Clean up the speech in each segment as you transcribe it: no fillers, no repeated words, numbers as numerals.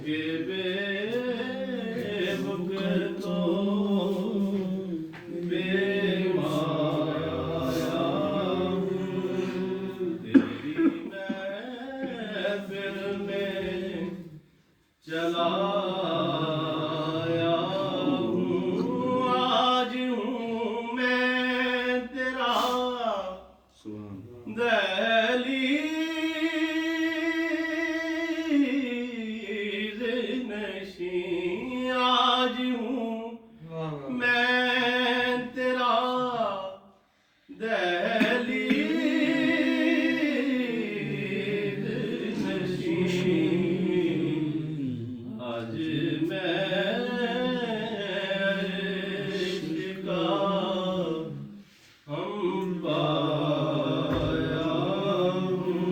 के बेबुक तो बेमाया हूँ, तेरी महफिल में चला आया हूँ। आज हूँ मैं तेरा दहलीज़ नशीं, आज हूँ मैं तेरा दहलीज़ नशीं, आज मैं इश्क़ का हम पाया हूँ।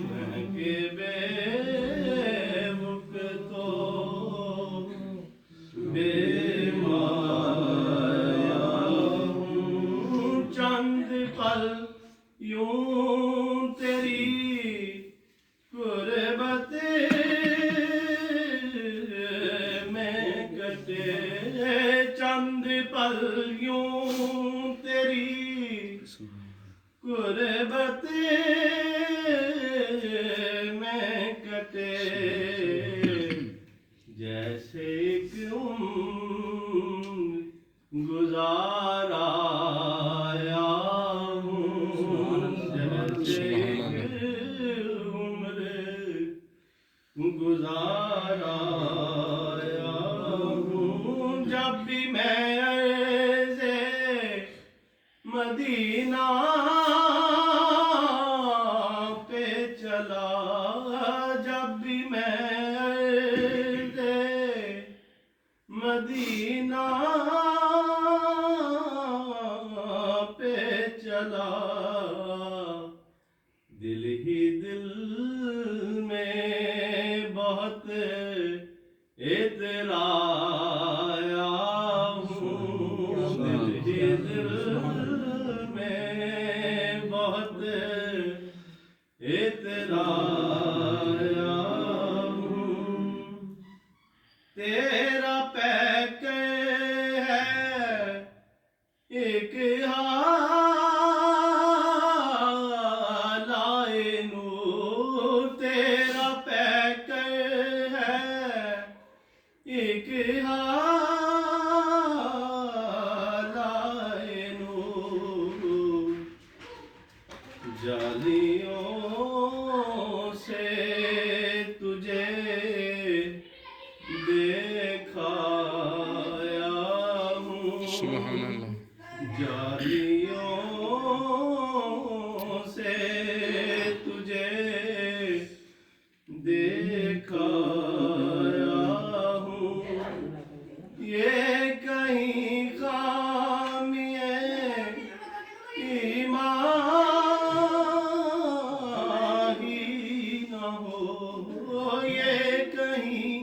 मैं के बेबुक तो बेमाया हूँ। चंद पल यूं तेरी गुरबते में कटे, चंद पल यूं तेरी गुरबते में कटे, जैसे एक उम्र गुजारा आया हूँ, जैसे एक उम्र गुजारा आया हूँ। जब भी मैं ऐसे मदीना पे चला, जब भी मैं ऐसे मदीना पे चला, दिल ही दिल में बहुत इतराया हूँ, दिल ही दिल में बहुत इतराया हूँ। तेरा पैक है एक हालाए नूर, तेरा पैक है एक हालाए नूर, जालियों से तुझे देखाया हूँ, जालियों से तुझे देखाया हूँ। ये कहीं खामिए ईमान ही न हो, ये कहीं